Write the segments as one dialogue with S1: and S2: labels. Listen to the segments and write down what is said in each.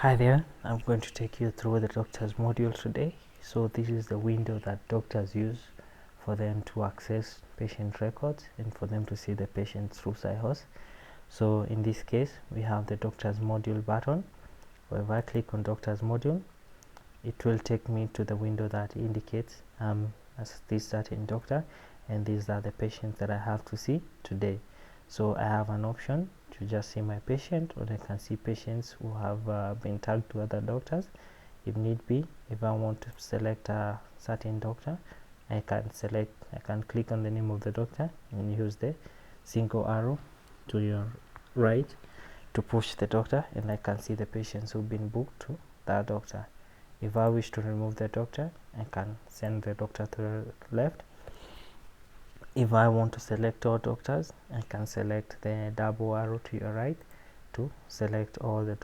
S1: Hi there, I'm going to take you through the doctors module today. So this is the window that doctors use for them to access patient records and for them to see the patient through Syhos. So in this case, we have the doctors module button. If I click on doctors module, it will take me to the window that indicates as this certain doctor, and these are the patients that I have to see today. So I have an option to just see my patient, or I can see patients who have been tagged to other doctors if need be. If I want to select a certain doctor, I can click on the name of the doctor and use the single arrow to your right to push the doctor, and I can see the patients who've been booked to that doctor. If I wish to remove the doctor, I can send the doctor to the left. If I want to select all doctors, I can select the double arrow to your right to select all the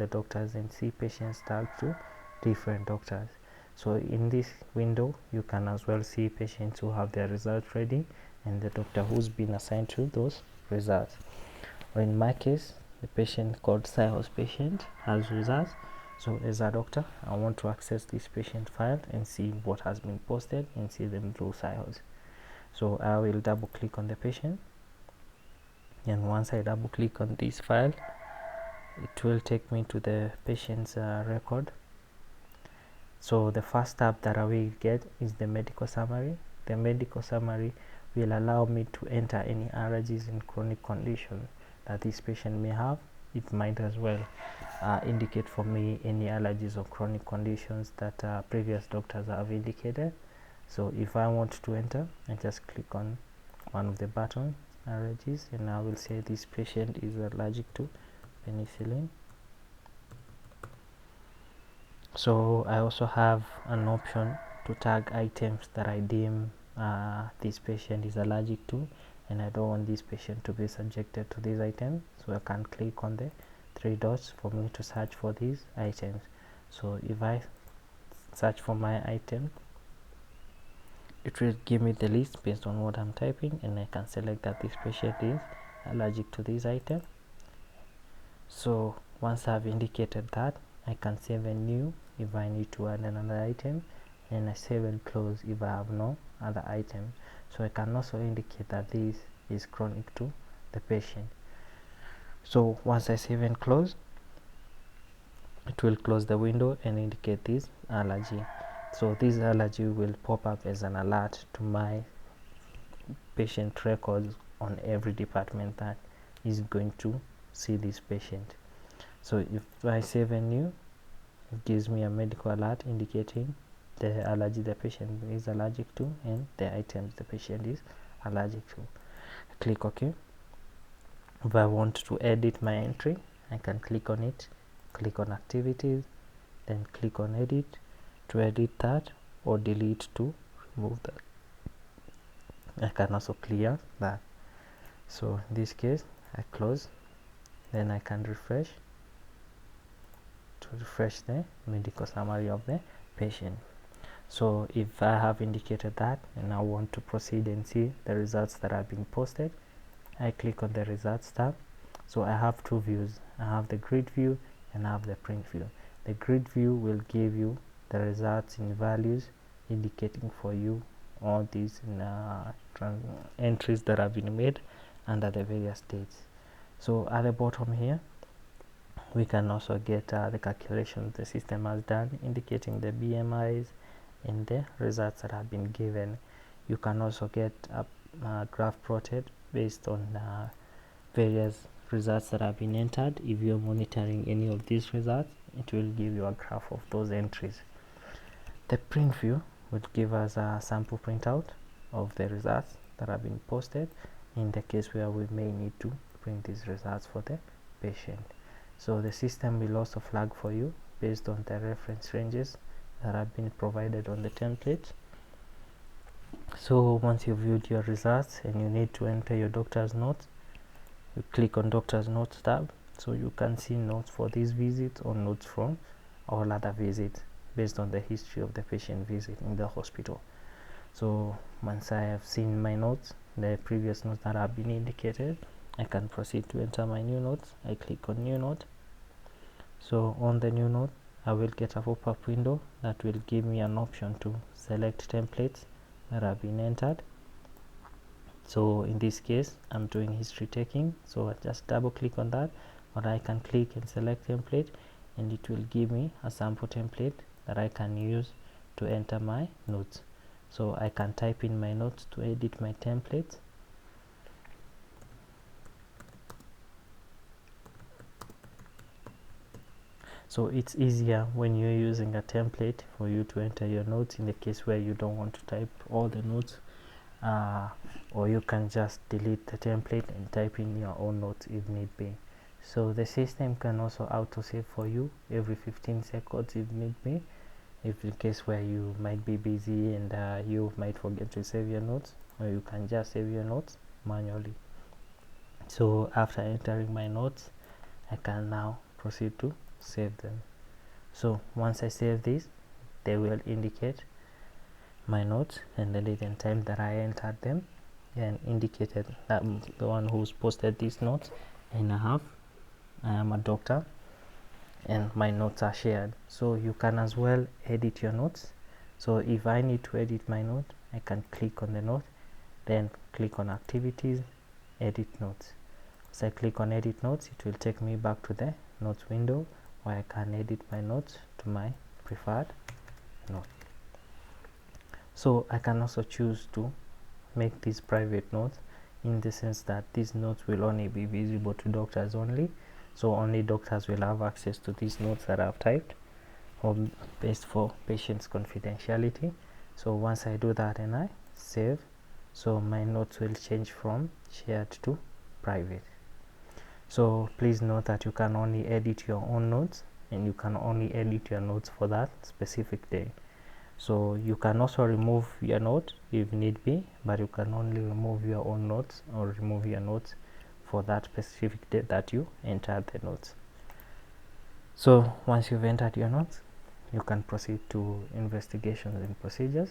S1: doctors and see patients tagged to different doctors. So in this window, you can as well see patients who have their results ready and the doctor who's been assigned to those results. Or in my case, the patient called Syhos patient has results. So as a doctor, I want to access this patient file and see what has been posted and see them through Syhos. So I will double click on the patient, and once I double click on this file, it will take me to the patient's record. So the first tab that I will get is the medical summary. The medical summary will allow me to enter any allergies and chronic conditions that this patient may have. It might as well indicate for me any allergies or chronic conditions that previous doctors have indicated. So if I want to enter, I just click on one of the buttons, allergies, and I will say this patient is allergic to penicillin. So I also have an option to tag items that I deem this patient is allergic to, and I don't want this patient to be subjected to these items. So I can click on the three dots for me to search for these items. So if I search for my item, it will give me the list based on what I'm typing, and I can select that this patient is allergic to this item. So once I've indicated that, I can save and new if I need to add another item, and I save and close if I have no other item. So I can also indicate that this is chronic to the patient. So once I save and close, it will close the window and indicate this allergy. So this allergy will pop up as an alert to my patient records on every department that is going to see this patient. So if I save and new, it gives me a medical alert indicating the allergy the patient is allergic to and the items the patient is allergic to. Click OK. If I want to edit my entry, I can click on it, click on activities, then click on edit to edit that, or delete to remove that. I can also clear that. So in this case, I close, then I can refresh to refresh the medical summary of the patient. So if I have indicated that and I want to proceed and see the results that have been posted, I click on the results tab. So I have two views. I have the grid view and I have the print view. The grid view will give you the results in values, indicating for you all these entries that have been made under the various dates. So at the bottom here, we can also get the calculations the system has done, indicating the BMIs and the results that have been given. You can also get a graph plotted based on various results that have been entered. If you're monitoring any of these results, it will give you a graph of those entries. The print view would give us a sample printout of the results that have been posted in the case where we may need to print these results for the patient. So the system will also flag for you based on the reference ranges that have been provided on the template. So once you've viewed your results and you need to enter your doctor's notes, you click on doctor's notes tab, so you can see notes for this visit or notes from all other visits based on the history of the patient visit in the hospital. So once I have seen my notes, the previous notes that have been indicated, I can proceed to enter my new notes. I click on new note. So on the new note, I will get a pop-up window that will give me an option to select templates that have been entered. So in this case, I'm doing history taking, so I just double click on that, or I can click and select template, and it will give me a sample template that I can use to enter my notes. So I can type in my notes to edit my template. So it's easier when you're using a template for you to enter your notes in the case where you don't want to type all the notes, or you can just delete the template and type in your own notes if need be. So the system can also autosave for you every 15 seconds if need be, if in case where you might be busy and you might forget to save your notes, or you can just save your notes manually. So after entering my notes, I can now proceed to save them. So once I save these, they will indicate my notes and the date and time that I entered them, and indicated that I'm the one who's posted these notes, and I am a doctor, and my notes are shared. So you can as well edit your notes. So if I need to edit my note, I can click on the note, then click on activities, edit notes. As I click on edit notes, it will take me back to the notes window where I can edit my notes to my preferred note. So I can also choose to make these private notes, in the sense that these notes will only be visible to doctors only. So only doctors will have access to these notes that I've typed, or based for patient's confidentiality. So once I do that and I save, so my notes will change from shared to private. So please note that you can only edit your own notes, and you can only edit your notes for that specific day. So you can also remove your note if need be, but you can only remove your own notes or remove your notes for that specific day that you entered the notes. So once you've entered your notes, you can proceed to investigations and procedures.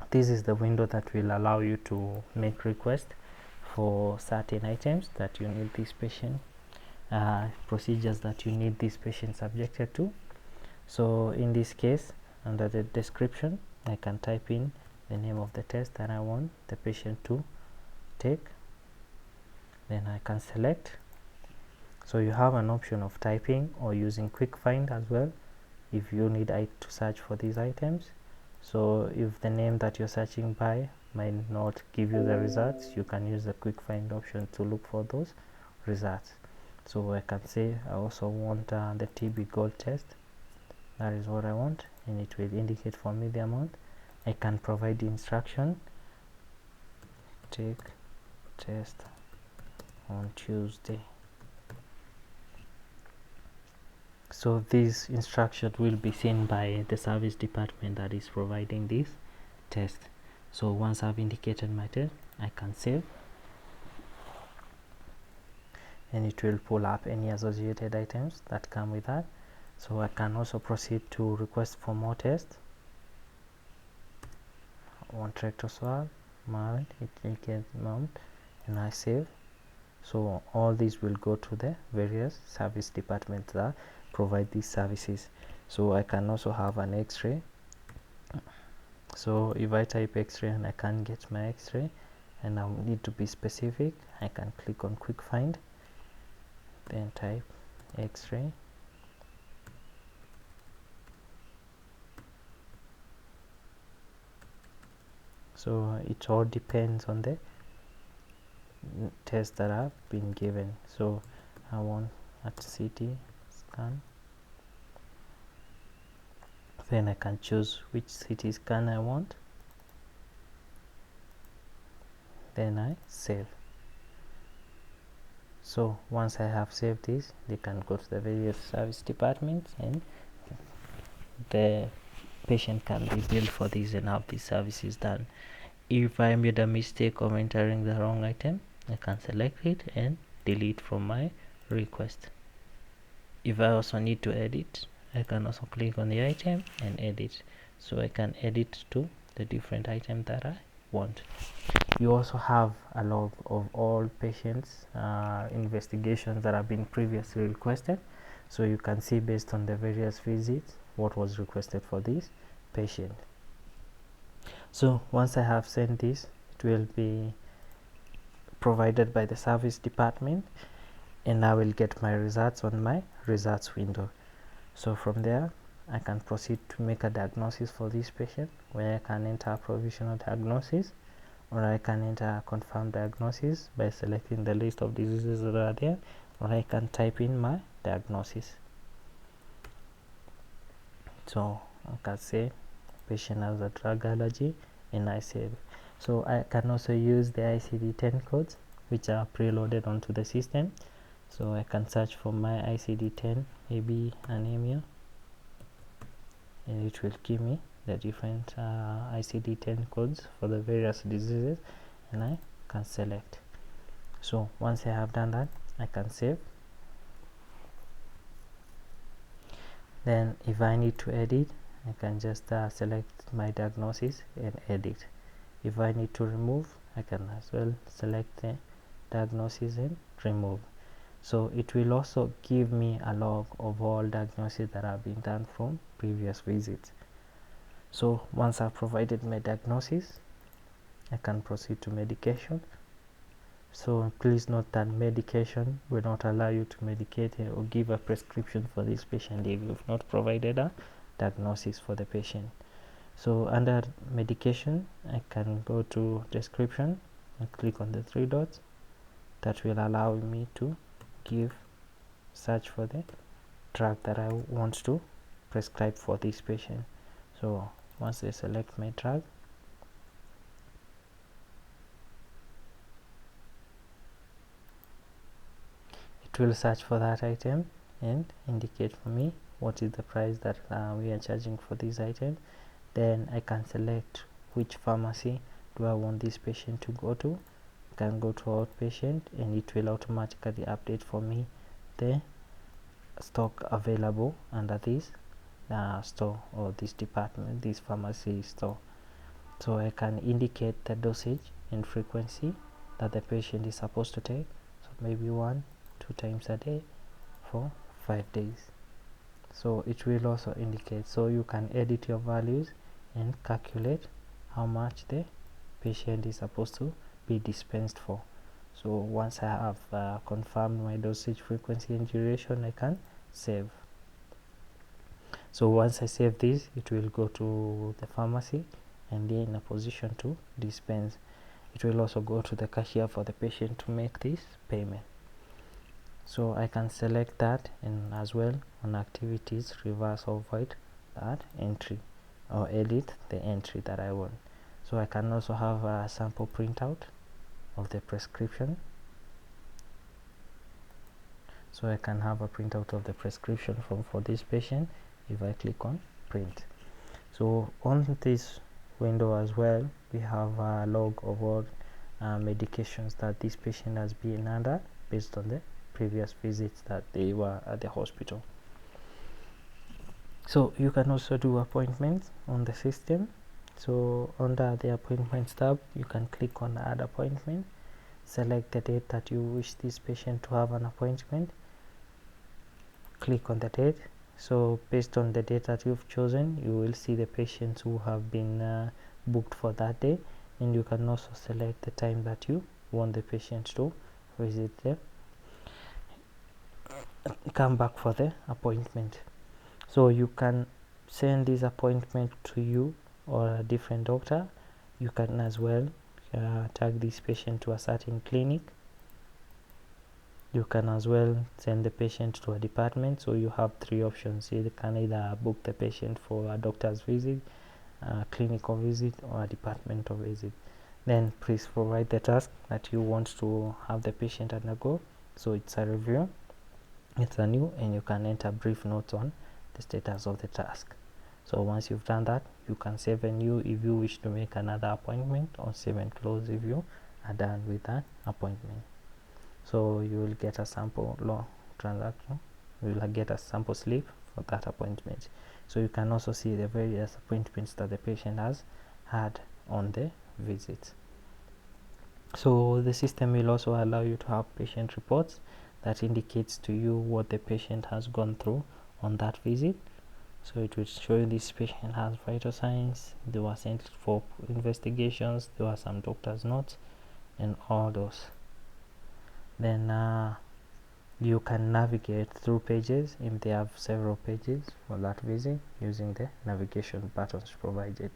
S1: This is the window that will allow you to make requests for certain items that you need this patient, procedures that you need this patient subjected to. So in this case, under the description, I can type in the name of the test that I want the patient to take. Then I can select. So you have an option of typing or using quick find as well if you need to search for these items. So if the name that you're searching by might not give you the results, you can use the quick find option to look for those results. So I can say I also want the TB gold test. That is what I want, and it will indicate for me the amount. I can provide the instruction: take test on Tuesday. So this instruction will be seen by the service department that is providing this test. So once I've indicated my test, I can save, and it will pull up any associated items that come with that. So I can also proceed to request for more tests. I want rectal swab, mount, it indicates mount, and I save. So all these will go to the various service departments that provide these services. So I can also have an x-ray. So if I type x-ray and I can't get my x-ray and I need to be specific, I can click on quick find, then type x-ray. So it all depends on the test that I've been given. So I want a CT scan, then I can choose which CT scan I want, then I save. So once I have saved this, they can go to the various service departments, and the patient can be billed for this and have these services done. If I made a mistake of entering the wrong item, I can select it and delete from my request. If I also need to edit, I can also click on the item and edit. So I can edit to the different item that I want. You also have a log of all patients' investigations that have been previously requested. so you can see based on the various visits what was requested for this patient. So once I have sent this, it will be provided by the service department, and I will get my results on my results window. So from there I can proceed to make a diagnosis for this patient, where I can enter a provisional diagnosis, or I can enter a confirmed diagnosis by selecting the list of diseases that are there, or I can type in my diagnosis. So I can say patient has a drug allergy, and I save. So I can also use the ICD-10 codes which are preloaded onto the system. So I can search for my ICD-10 AB anemia, and it will give me the different ICD-10 codes for the various diseases, and I can select. So once I have done that, I can save. Then if I need to edit, I can just select my diagnosis and edit. If I need to remove, I can as well select the diagnosis and remove. So it will also give me a log of all diagnoses that have been done from previous visits. So once I've provided my diagnosis, I can proceed to medication. So please note that medication will not allow you to medicate or give a prescription for this patient if you've not provided a diagnosis for the patient. So under medication, I can go to description and click on the three dots. That will allow me to search for the drug that I want to prescribe for this patient. So once I select my drug, it will search for that item and indicate for me what is the price that we are charging for this item. Then I can select which pharmacy do I want this patient to go to. I can go to Outpatient, and it will automatically update for me the stock available under this store or this department, this pharmacy store. So I can indicate the dosage and frequency that the patient is supposed to take. So maybe 1-2 times a day for 5 days. So it will also indicate, so you can edit your values and calculate how much the patient is supposed to be dispensed for. So once I have confirmed my dosage, frequency and duration, I can save. So once I save this, it will go to the pharmacy and they're in a position to dispense. It will also go to the cashier for the patient to make this payment. So I can select that, and as well on activities, reverse or void that entry or edit the entry that I want. So I can also have a sample printout of the prescription. So I can have a printout of the prescription for this patient if I click on print. So on this window as well, we have a log of all medications that this patient has been under based on the previous visits that they were at the hospital. So you can also do appointments on the system. So under the appointments tab, you can click on add appointment, select the date that you wish this patient to have an appointment, click on the date. So based on the date that you've chosen, you will see the patients who have been booked for that day, and you can also select the time that you want the patient to visit them, come back for the appointment. So you can send this appointment to you or a different doctor. You can as well tag this patient to a certain clinic. You can as well send the patient to a department. So you have 3 options. You can either book the patient for a doctor's visit, a clinical visit, or a departmental visit. Then please provide the task that you want to have the patient undergo. So it's a review, it's a new, and you can enter brief notes on the status of the task. So once you've done that, you can save a new if you wish to make another appointment, or save and close if you are done with that appointment. So you will get a sample law transaction, you will get a sample slip for that appointment. So you can also see the various appointments that the patient has had on the visit. So the system will also allow you to have patient reports that indicates to you what the patient has gone through on that visit. So it will show you this patient has vital signs, they were sent for investigations, there were some doctor's notes and all those. Then you can navigate through pages if they have several pages for that visit using the navigation buttons provided.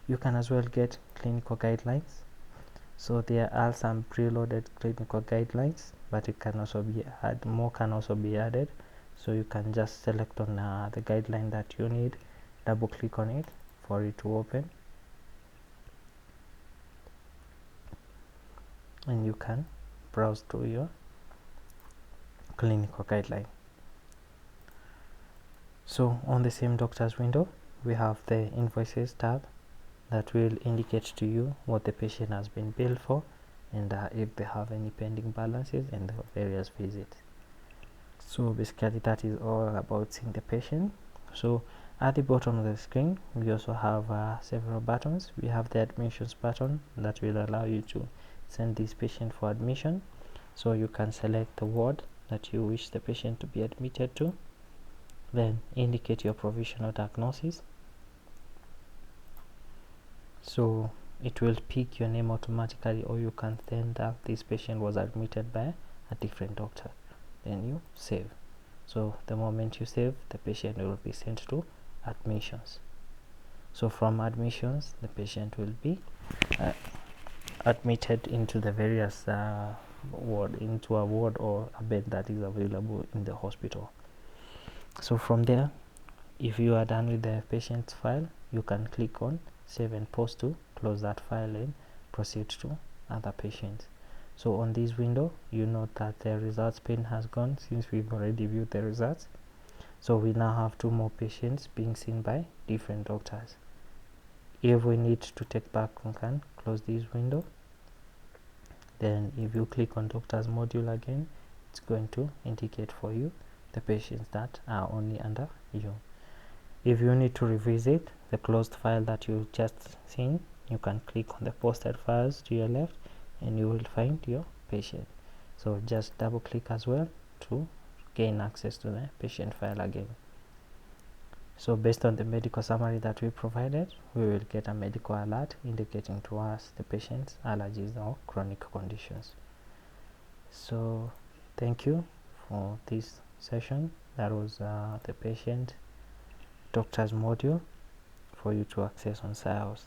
S1: You can as well get clinical guidelines. So there are some preloaded clinical guidelines, but it can also be added, more can also be added. So you can just select on the guideline that you need, double click on it for it to open, and you can browse through your clinical guideline. So on the same doctor's window, we have the invoices tab that will indicate to you what the patient has been billed for and if they have any pending balances and the various visits. So basically that is all about seeing the patient. So at the bottom of the screen, we also have several buttons. We have the admissions button that will allow you to send this patient for admission. So you can select the ward that you wish the patient to be admitted to, then indicate your provisional diagnosis. So it will pick your name automatically, or you can send that this patient was admitted by a different doctor. Then you save. So the moment you save, the patient will be sent to admissions. So from admissions, the patient will be admitted into the various ward, into a ward or a bed that is available in the hospital. So from there, if you are done with the patient's file, you can click on save and post to close that file and proceed to other patients. So on this window, you note that the results pane has gone since we've already viewed the results. So we now have 2 more patients being seen by different doctors. If we need to take back, we can close this window. Then if you click on doctors module again, it's going to indicate for you the patients that are only under you. If you need to revisit the closed file that you just seen, you can click on the posted files to your left and you will find your patient. So just double click as well to gain access to the patient file again. So based on the medical summary that we provided, we will get a medical alert indicating to us the patient's allergies or chronic conditions. So thank you for this session. That was the patient doctors module for you to access on Syhos.